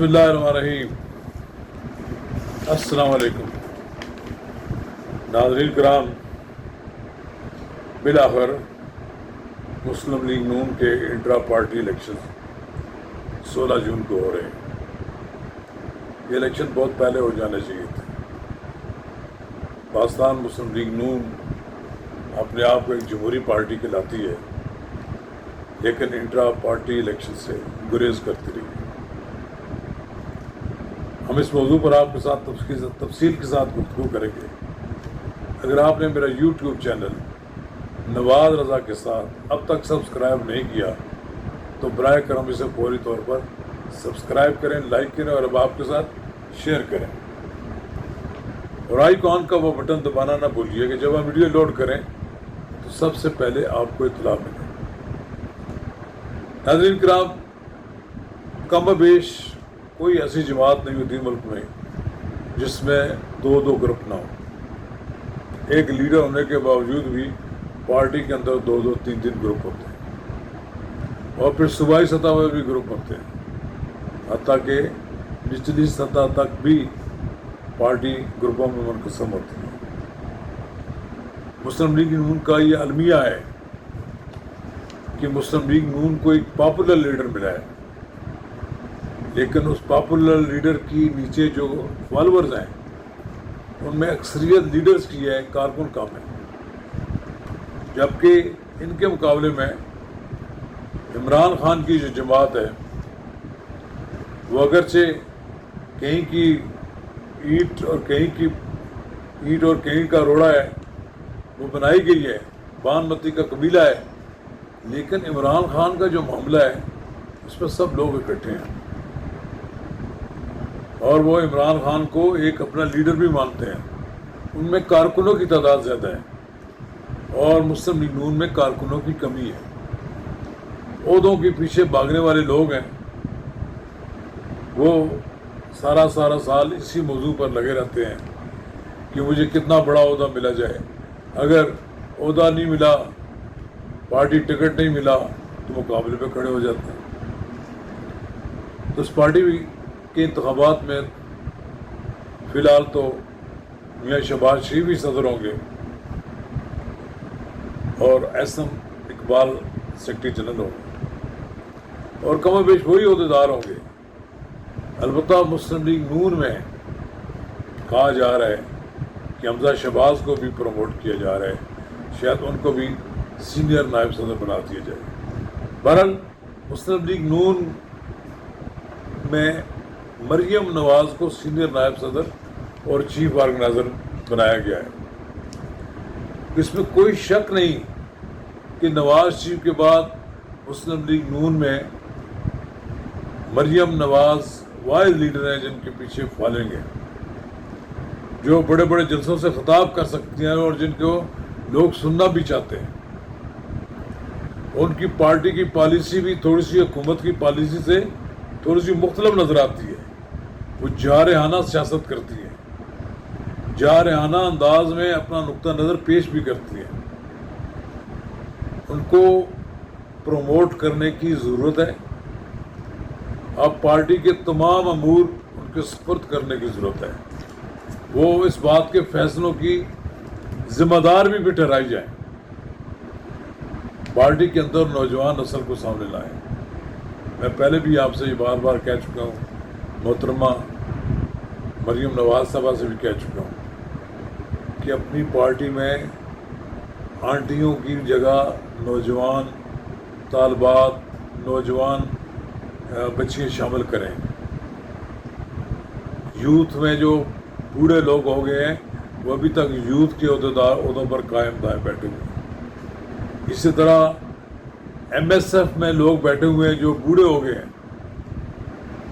بسم اللہ الرحمن الرحیم۔ السلام علیکم ناظرین کرام، بالآخر مسلم لیگ نون کے انٹرا پارٹی الیکشن 16 جون کو ہو رہے ہیں۔ یہ الیکشن بہت پہلے ہو جانے چاہیے تھے۔ پاکستان مسلم لیگ نون اپنے آپ کو ایک جمہوری پارٹی کہلاتی ہے، لیکن انٹرا پارٹی الیکشن سے گریز کرتی رہی۔ ہم اس موضوع پر آپ کے ساتھ تفصیل کے ساتھ گفتگو کریں گے۔ اگر آپ نے میرا یوٹیوب چینل نواز رضا کے ساتھ اب تک سبسکرائب نہیں کیا تو برائے کرم اسے فوری طور پر سبسکرائب کریں، لائک کریں اور اب آپ کے ساتھ شیئر کریں، اور آئیکن کا وہ بٹن دبانا نہ بھولیے کہ جب ہم ویڈیو لوڈ کریں تو سب سے پہلے آپ کو اطلاع ملے۔ ناظرین کرام، کم و بیش کوئی ایسی جماعت نہیں ہوتی ملک میں جس میں دو گروپ نہ ہو۔ ایک لیڈر ہونے کے باوجود بھی پارٹی کے اندر دو تین گروپ ہوتے ہیں، اور پھر صوبائی سطح پر بھی گروپ ہوتے ہیں، حتیٰ کہ نچلی سطح تک بھی پارٹی گروپوں میں منقسم ہوتی ہے۔ مسلم لیگ نون کا یہ المیہ ہے کہ مسلم لیگ نون کو ایک پاپولر لیڈر ملا ہے، لیکن اس پاپولر لیڈر کی نیچے جو فالوورز ہیں ان میں اکثریت لیڈرز کی ہے، کارکن کم ہے، جبکہ ان کے مقابلے میں عمران خان کی جو جماعت ہے وہ اگرچہ کہیں کی اینٹ اور کہیں کا روڑا ہے، وہ بنائی گئی ہے، بان متی کا قبیلہ ہے، لیکن عمران خان کا جو معاملہ ہے اس میں سب لوگ اکٹھے ہیں، اور وہ عمران خان کو ایک اپنا لیڈر بھی مانتے ہیں۔ ان میں کارکنوں کی تعداد زیادہ ہے، اور مسلم لیگ نون میں کارکنوں کی کمی ہے۔ عہدوں کے پیچھے بھاگنے والے لوگ ہیں، وہ سارا سال اسی موضوع پر لگے رہتے ہیں کہ مجھے کتنا بڑا عہدہ ملا جائے، اگر عہدہ نہیں ملا، پارٹی ٹکٹ نہیں ملا تو مقابلے پہ کھڑے ہو جاتے ہیں۔ تو اس پارٹی کے انتخابات میں فی الحال تو میاں شہباز شریف ہی صدر ہوں گے اور احسن اقبال سیکرٹری جنرل ہوں گے، اور کم و بیش وہی عہدیدار ہوں گے۔ البتہ مسلم لیگ نون میں کہا جا رہا ہے کہ حمزہ شہباز کو بھی پروموٹ کیا جا رہا ہے، شاید ان کو بھی سینئر نائب صدر بنا دیا جائے۔ بہرحال مسلم لیگ نون میں مریم نواز کو سینئر نائب صدر اور چیف آرگنائزر بنایا گیا ہے۔ اس میں کوئی شک نہیں کہ نواز شریف کے بعد مسلم لیگ نون میں مریم نواز واحد لیڈر ہیں جن کے پیچھے فالوئنگ ہے، جو بڑے بڑے جلسوں سے خطاب کر سکتی ہیں اور جن کو لوگ سننا بھی چاہتے ہیں۔ ان کی پارٹی کی پالیسی بھی تھوڑی سی حکومت کی پالیسی سے تھوڑی سی مختلف نظر آتی ہے۔ وہ جارحانہ سیاست کرتی ہے، جارحانہ انداز میں اپنا نقطہ نظر پیش بھی کرتی ہے۔ ان کو پروموٹ کرنے کی ضرورت ہے، اب پارٹی کے تمام امور ان کے سپرد کرنے کی ضرورت ہے۔ وہ اس بات کے فیصلوں کی ذمہ دار بھی ٹھہرائی جائیں، پارٹی کے اندر نوجوان نسل کو سامنے لائیں۔ میں پہلے بھی آپ سے یہ بار بار کہہ چکا ہوں، محترمہ مریم نواز صاحبہ سے بھی کہہ چکا ہوں کہ اپنی پارٹی میں آنٹیوں کی جگہ نوجوان طالبات، نوجوان بچیاں شامل کریں۔ یوتھ میں جو بوڑھے لوگ ہو گئے ہیں وہ ابھی تک یوتھ کے عہدوں پر قائم دائم بیٹھے ہوئے ہیں۔ اسی طرح ایم ایس ایف میں لوگ بیٹھے ہوئے ہیں جو بوڑھے ہو گئے ہیں،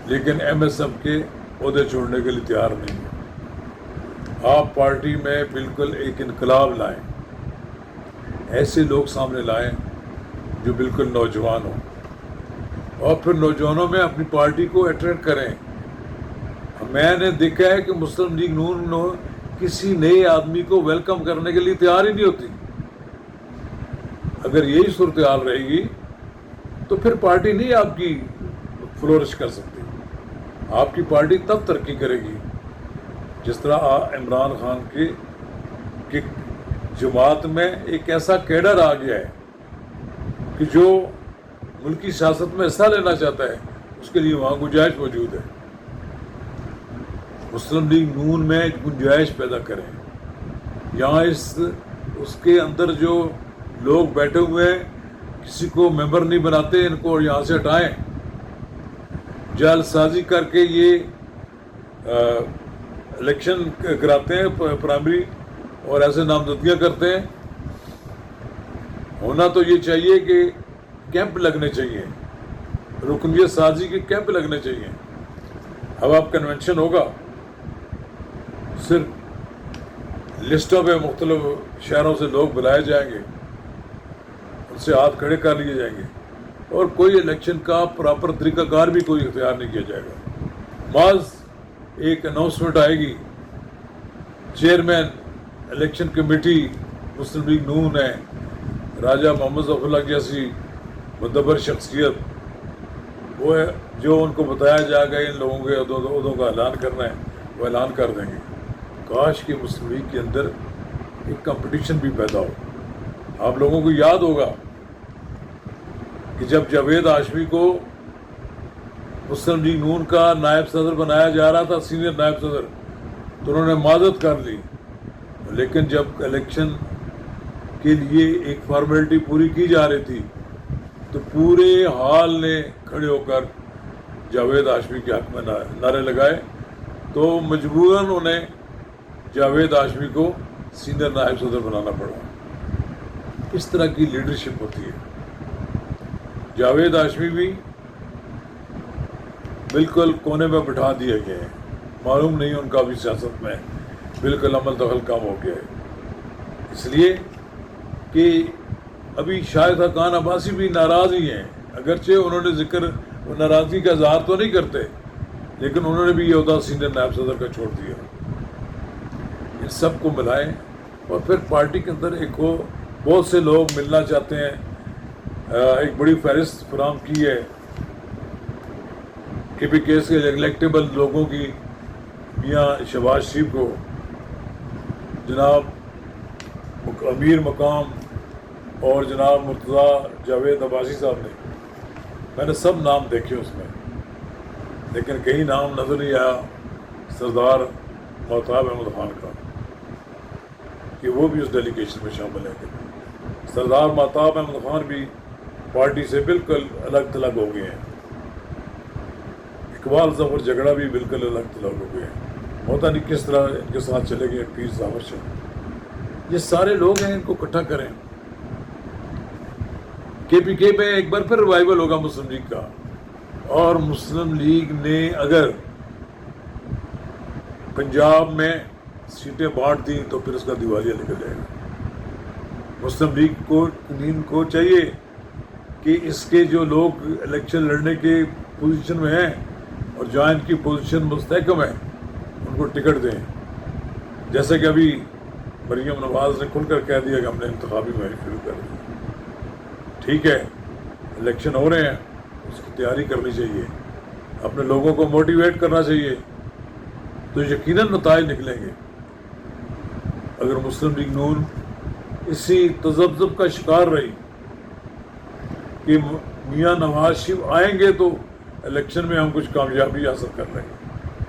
لیکن ایم ایس ایف کے عہدے چھوڑنے کے لیے تیار نہیں ہیں۔ آپ پارٹی میں بالکل ایک انقلاب لائیں، ایسے لوگ سامنے لائیں جو بالکل نوجوان ہوں، اور پھر نوجوانوں میں اپنی پارٹی کو اٹریکٹ کریں۔ میں نے دیکھا ہے کہ مسلم لیگ نون کسی نئے آدمی کو ویلکم کرنے کے لیے تیار ہی نہیں ہوتی۔ اگر یہی صورتحال رہے گی تو پھر پارٹی نہیں آپ کی فلورش کر سکتی۔ آپ کی پارٹی تب ترقی کرے گی جس طرح عمران خان کی جماعت میں ایک ایسا کیڈر آ گیا ہے کہ جو ملکی سیاست میں حصہ لینا چاہتا ہے، اس کے لیے وہاں گنجائش موجود ہے۔ مسلم لیگ نون میں گنجائش پیدا کریں، یہاں اس کے اندر جو لوگ بیٹھے ہوئے ہیں کسی کو ممبر نہیں بناتے، ان کو یہاں سے ہٹائیں، جعل سازی کر کے یہ الیکشن کراتے ہیں پرائمری اور ایسے نامزدگیاں کرتے ہیں۔ ہونا تو یہ چاہیے کہ کیمپ لگنے چاہیے، رکنیت سازی کے کیمپ لگنے چاہیے۔ اب آپ کنونشن ہوگا، صرف لسٹوں پہ مختلف شہروں سے لوگ بلائے جائیں گے، ان سے ہاتھ کھڑے کر لیے جائیں گے، اور کوئی الیکشن کا پراپر طریقہ کار بھی کوئی اختیار نہیں کیا جائے گا۔ بعض ایک اناؤنسمنٹ آئے گی، چیئرمین الیکشن کمیٹی مسلم لیگ نون ہے، راجہ محمد ظفر اللہ جیسی مدبر شخصیت، وہ ہے جو ان کو بتایا جائے گا ان لوگوں کے عہدوں کا اعلان کرنا ہے، وہ اعلان کر دیں گے۔ کاش کہ مسلم لیگ کے اندر ایک کمپٹیشن بھی پیدا ہو۔ آپ لوگوں کو یاد ہوگا کہ جب جاوید ہاشمی کو مسلم لیگ نون کا نائب صدر بنایا جا رہا تھا، سینئر نائب صدر، تو انہوں نے معذرت کر لی، لیکن جب الیکشن کے لیے ایک فارمیلٹی پوری کی جا رہی تھی تو پورے ہال نے کھڑے ہو کر جاوید ہاشمی کے حق میں نعرے لگائے، تو مجبوراً انہیں جاوید ہاشمی کو سینئر نائب صدر بنانا پڑا۔ اس طرح کی لیڈرشپ ہوتی ہے۔ جاوید ہاشمی بھی بالکل کونے میں بٹھا دیے گئے ہیں، معلوم نہیں ان کا بھی سیاست میں بالکل عمل دخل کم ہو گیا ہے، اس لیے کہ ابھی شاہد حقان عباسی بھی ناراض ہی ہیں، اگرچہ انہوں نے ذکر ناراضگی کا اظہار تو نہیں کرتے، لیکن انہوں نے بھی یہ عہدہ سینئر نائب صدر کا چھوڑ دیا۔ ان سب کو ملائیں، اور پھر پارٹی کے اندر ایک ہو، بہت سے لوگ ملنا چاہتے ہیں، ایک بڑی فہرست فراہم کی ہے کہ بھی کیس کے الیکٹیبل لوگوں کی، میاں شہباز شریف کو، جناب امیر مقام اور جناب مرتضیٰ جاوید عباسی صاحب نے، میں نے سب نام دیکھے اس میں، لیکن کئی نام نظر نہیں آیا سردار محتاب احمد خان کا کہ وہ بھی اس ڈیلیگیشن میں شامل ہیں۔ سردار محتاب احمد خان بھی پارٹی سے بالکل الگ تھلگ ہو گئے ہیں، اقبال ظفر جھگڑا بھی بالکل الگ تھلگ ہو گئے ہیں، ہوتا نہیں کس طرح ان کے ساتھ چلے گئے پیر ظافر شاہ۔ یہ سارے لوگ ہیں، ان کو اکٹھا کریں۔ کے پی کے میں ایک بار پھر ریوائول ہوگا مسلم لیگ کا، اور مسلم لیگ نے اگر پنجاب میں سیٹیں بانٹ دیں تو پھر اس کا دیوالیہ نکل جائے گا۔ مسلم لیگ کو چاہیے کہ اس کے جو لوگ الیکشن لڑنے کے پوزیشن میں ہیں اور جہاں ان کی پوزیشن مستحکم ہے ان کو ٹکٹ دیں، جیسے کہ ابھی مریم نواز نے کھل کر کہہ دیا کہ ہم نے انتخابی مہم شروع کر دی۔ ٹھیک ہے، الیکشن ہو رہے ہیں، اس کی تیاری کرنی چاہیے، اپنے لوگوں کو موٹیویٹ کرنا چاہیے، تو یقیناً نتائج نکلیں گے۔ اگر مسلم لیگ نون اسی تذبذب کا شکار رہی کہ میاں نواز شریف آئیں گے تو الیکشن میں ہم کچھ کامیابی حاصل کر لیں گے،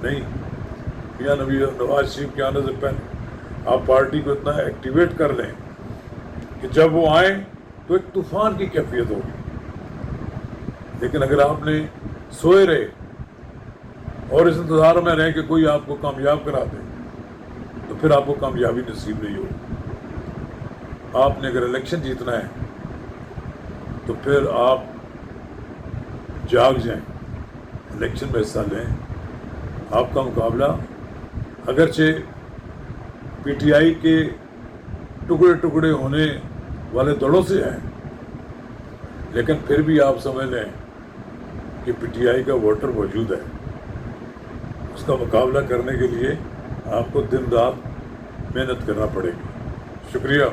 نہیں، میاں نواز شریف کے آنے سے پہلے آپ پارٹی کو اتنا ایکٹیویٹ کر لیں کہ جب وہ آئیں تو ایک طوفان کی کیفیت ہوگی۔ لیکن اگر آپ نے سوئے رہے اور اس انتظار میں رہے کہ کوئی آپ کو کامیاب کرا دے تو پھر آپ کو کامیابی نصیب نہیں ہوگی۔ آپ نے اگر الیکشن جیتنا ہے تو پھر آپ جاگ جائیں، الیکشن میں حصہ لیں۔ آپ کا مقابلہ اگرچہ پی ٹی آئی کے ٹکڑے ٹکڑے ہونے والے دڑوں سے ہیں، لیکن پھر بھی آپ سمجھ لیں کہ پی ٹی آئی کا ووٹر موجود ہے۔ اس کا مقابلہ کرنے کے لیے آپ کو دن رات محنت کرنا پڑے گی۔ شکریہ۔